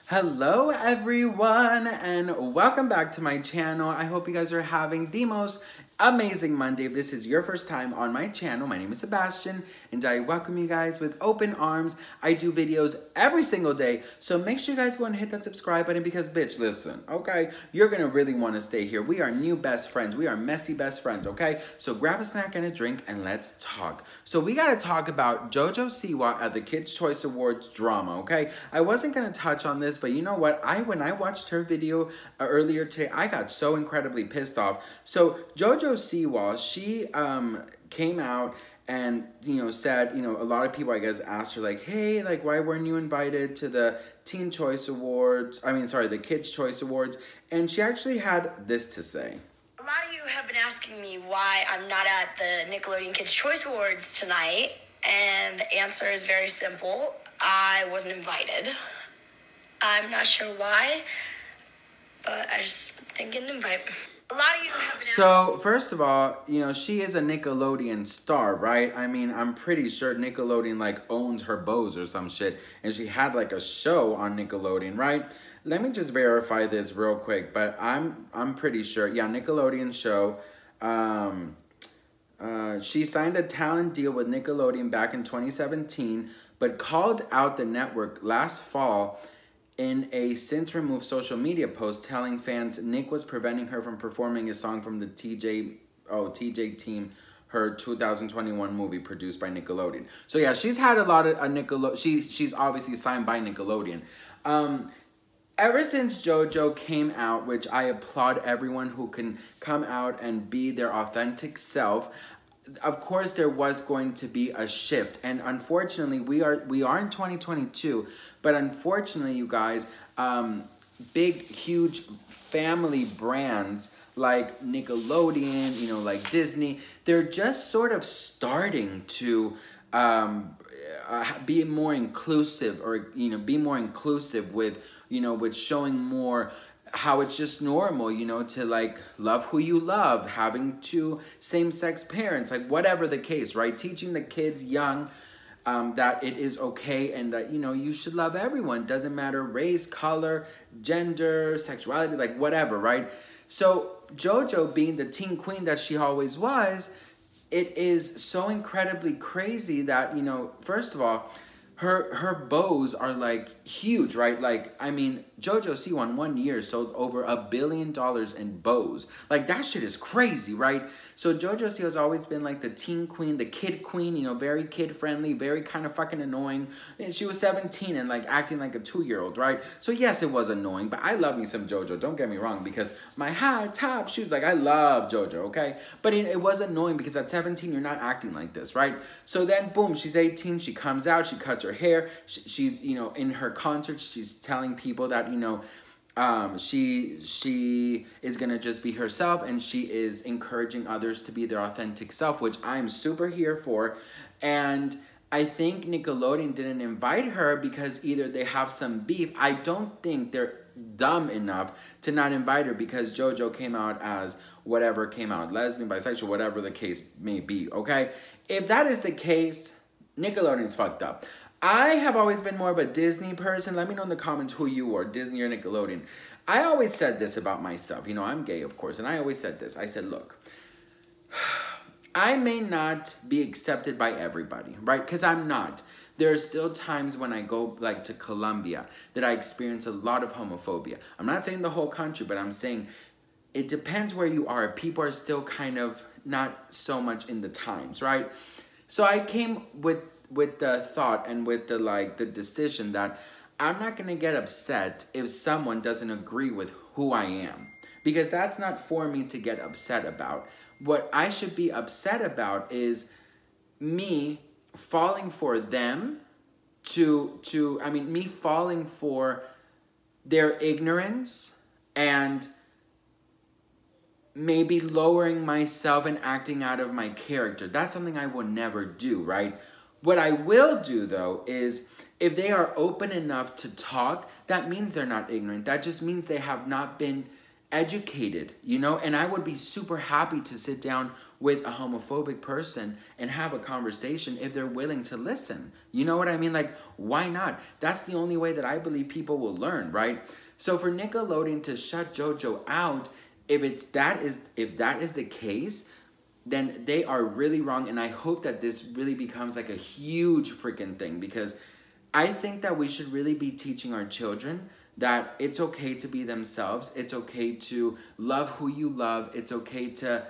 Hello everyone and welcome back to my channel. I hope you guys are having the most amazing Monday. If this is your first time on my channel, my name is Sebastian and I welcome you guys with open arms. I do videos every single day, so make sure you guys go and hit that subscribe button because bitch, listen, okay? You're gonna really wanna stay here. We are new best friends. We are messy best friends, okay? So grab a snack and a drink and let's talk. So we gotta talk about Jojo Siwa at the Kids' Choice Awards drama, okay? I wasn't gonna touch on this, but you know what? When I watched her video earlier today, I got so incredibly pissed off. So Jojo Siwa, she came out and, said, a lot of people, I guess, asked her, like, hey, like, why weren't you invited to the Teen Choice Awards? The Kids' Choice Awards. And she actually had this to say. A lot of you have been asking me why I'm not at the Nickelodeon Kids' Choice Awards tonight, and the answer is very simple. I wasn't invited. I'm not sure why, but I just didn't get an invite. A lot of you have been So, first of all, she is a Nickelodeon star, right? I mean, I'm pretty sure Nickelodeon, like, owns her bows or some shit. And she had, like, a show on Nickelodeon, right? Let me just verify this real quick. But I'm pretty sure. Yeah, Nickelodeon show. She signed a talent deal with Nickelodeon back in 2017. But called out the network last fall in a since-removed social media post telling fans Nick was preventing her from performing a song from the TJ Team, her 2021 movie produced by Nickelodeon. So yeah, she's had a lot of she's obviously signed by Nickelodeon. Ever since JoJo came out, which I applaud everyone who can come out and be their authentic self, of course there was going to be a shift, and unfortunately we are in 2022, but unfortunately, you guys, big huge family brands like Nickelodeon, like Disney, they're just sort of starting to be more inclusive, or be more inclusive with with showing more how it's just normal, to like love who you love, having two same-sex parents, like whatever the case, right? Teaching the kids young that it is okay and that, you should love everyone. Doesn't matter race, color, gender, sexuality, like whatever, right? So JoJo, being the teen queen that she always was, it is so incredibly crazy that, first of all, her bows are like huge, right? Like, I mean, Jojo Siwa in 1 year sold over $1 billion in bows. Like, that shit is crazy, right? So Jojo Siwa has always been like the teen queen, the kid queen, very kid friendly, very kind of fucking annoying. And she was 17 and like acting like a 2-year-old, right? So yes, it was annoying, but I love me some Jojo, don't get me wrong, because my high top shoes, like I love Jojo, okay? But it was annoying because at 17, you're not acting like this, right? So then boom, she's 18, she comes out, she cuts her hair, she's, in her concerts, she's telling people that, she is gonna just be herself, and she is encouraging others to be their authentic self, which I'm super here for. And I think Nickelodeon didn't invite her because either they have some beef. I don't think they're dumb enough to not invite her because JoJo came out as whatever came out, lesbian, bisexual, whatever the case may be, okay? If that is the case, Nickelodeon's fucked up. I have always been more of a Disney person. Let me know in the comments who you are, Disney or Nickelodeon. I always said this about myself. I'm gay, of course, and I always said this. I said, look, I may not be accepted by everybody, right? Because I'm not. There are still times when I go, like, to Colombia that I experience a lot of homophobia. I'm not saying the whole country, but I'm saying it depends where you are. People are still kind of not so much in the times, right? So I came with the thought and with the decision that I'm not going to get upset if someone doesn't agree with who I am, because that's not for me to get upset about. What I should be upset about is me falling for them me falling for their ignorance and maybe lowering myself and acting out of my character. That's something I would never do, right? What I will do, though, is if they are open enough to talk, that means they're not ignorant. That just means they have not been educated, you know, and I would be super happy to sit down with a homophobic person and have a conversation if they're willing to listen. You know what I mean? Like, why not? That's the only way that I believe people will learn, right? So for Nickelodeon to shut JoJo out, if that is the case, then they are really wrong. And I hope that this really becomes like a huge freaking thing, because I think that we should really be teaching our children that it's okay to be themselves. It's okay to love who you love. It's okay to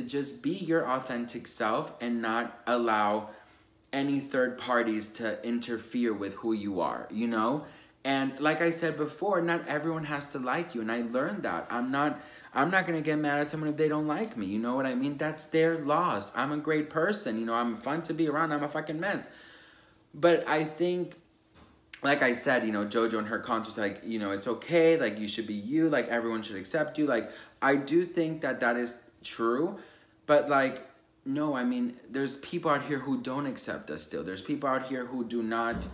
just be your authentic self and not allow any third parties to interfere with who you are, you know? And like I said before, not everyone has to like you. And I learned that. I'm not going to get mad at someone if they don't like me. You know what I mean? That's their loss. I'm a great person. You know, I'm fun to be around. I'm a fucking mess. But I think, like I said, you know, JoJo and her conscience, like, you know, it's okay. Like, you should be you. Like, everyone should accept you. Like, I do think that that is true. But, like, no, I mean, there's people out here who don't accept us still. There's people out here who do not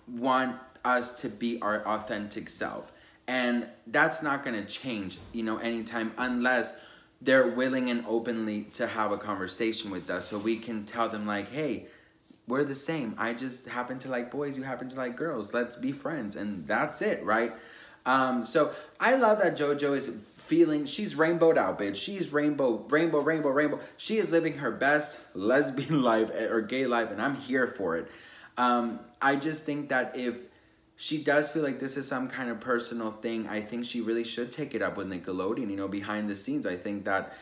want us to be our authentic self. And that's not going to change, you know, anytime, unless they're willing and openly to have a conversation with us, so we can tell them, like, hey, we're the same. I just happen to like boys. You happen to like girls. Let's be friends. And that's it, right? So I love that JoJo is feeling, she's rainbowed out, bitch. She's rainbow. She is living her best lesbian life or gay life, and I'm here for it. I just think that if she does feel like this is some kind of personal thing, I think she really should take it up with Nickelodeon, you know, behind the scenes. I think that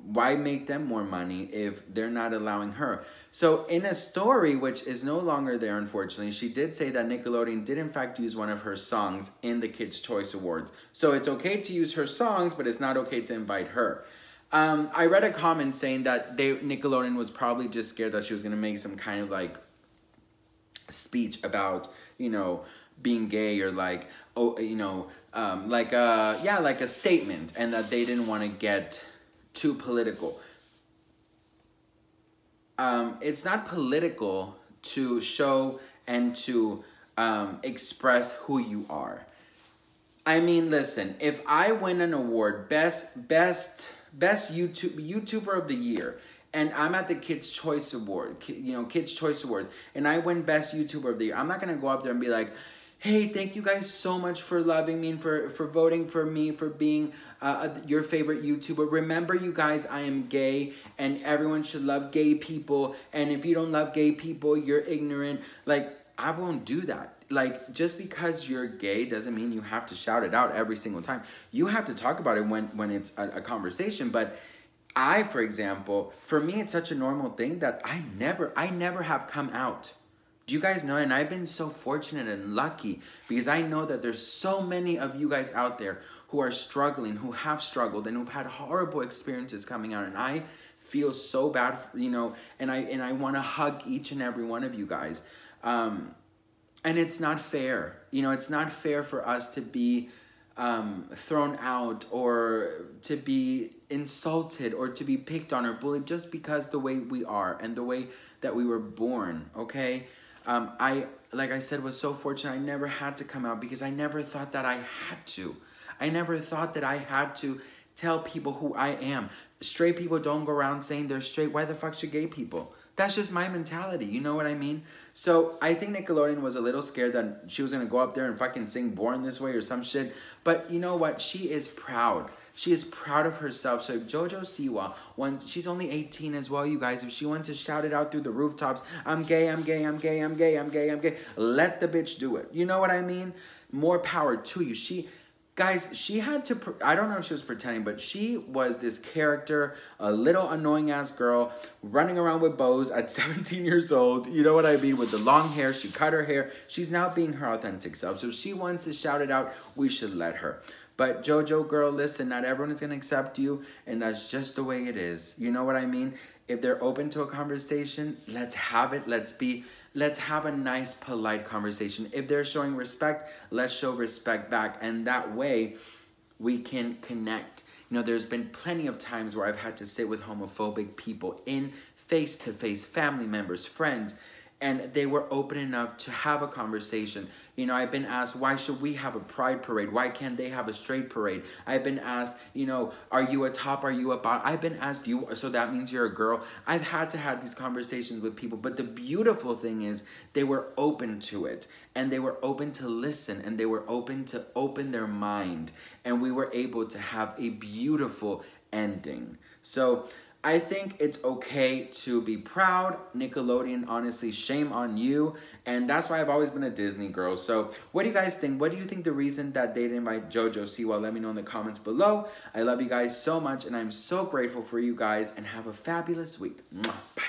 why make them more money if they're not allowing her? So in a story, which is no longer there, unfortunately, she did say that Nickelodeon did in fact use one of her songs in the Kids' Choice Awards. So it's okay to use her songs, but it's not okay to invite her. I read a comment saying that Nickelodeon was probably just scared that she was going to make some kind of like speech about, you know, being gay, or like, oh, you know, like a statement, and that they didn't want to get too political. It's not political to show and to express who you are. I mean, listen, if I win an award, best YouTuber of the year, and I'm at the Kids' Choice Award, you know, Kids' Choice Awards, and I win best YouTuber of the year, I'm not gonna go up there and be like, hey, thank you guys so much for loving me and for voting for me, for being your favorite YouTuber. Remember, you guys, I am gay, and everyone should love gay people. And if you don't love gay people, you're ignorant. Like, I won't do that. Like, just because you're gay doesn't mean you have to shout it out every single time. You have to talk about it when it's a conversation. But I, for example, for me, it's such a normal thing that I never have come out. Do you guys know? And I've been so fortunate and lucky, because I know that there's so many of you guys out there who are struggling, who have struggled, and who've had horrible experiences coming out. And I feel so bad, you know, and I want to hug each and every one of you guys. And it's not fair. You know, it's not fair for us to be thrown out, or to be insulted, or to be picked on or bullied just because the way we are and the way that we were born, okay? I, like I said, was so fortunate I never had to come out, because I never thought that I had to. I never thought that I had to tell people who I am. Straight people don't go around saying they're straight. Why the fuck should gay people? That's just my mentality. You know what I mean? So I think Nickelodeon was a little scared that she was going to go up there and fucking sing Born This Way or some shit. But you know what? She is proud. She is proud of herself. So if Jojo Siwa, she's only 18 as well, you guys. If she wants to shout it out through the rooftops, I'm gay, I'm gay, I'm gay, I'm gay, I'm gay, I'm gay, let the bitch do it. You know what I mean? More power to you. Guys, she had to, I don't know if she was pretending, but she was this character, a little annoying ass girl, running around with bows at 17 years old. You know what I mean? With the long hair, she cut her hair. She's now being her authentic self. So if she wants to shout it out, we should let her. But JoJo girl, listen, not everyone is going to accept you, and that's just the way it is. You know what I mean? If they're open to a conversation, let's have it. Let's have a nice, polite conversation. If they're showing respect, let's show respect back. And that way, we can connect. You know, there's been plenty of times where I've had to sit with homophobic people in face-to-face, family members, friends, and they were open enough to have a conversation. You know, I've been asked, why should we have a pride parade? Why can't they have a straight parade? I've been asked, you know, are you a top? Are you a bottom? I've been asked, so that means you're a girl? I've had to have these conversations with people, but the beautiful thing is they were open to it, and they were open to listen, and they were open to open their mind, and we were able to have a beautiful ending. So I think it's okay to be proud. Nickelodeon, honestly, shame on you. And that's why I've always been a Disney girl. So what do you guys think? What do you think the reason that they didn't invite Jojo Siwa? Let me know in the comments below. I love you guys so much, and I'm so grateful for you guys, and have a fabulous week. Mwah. Bye.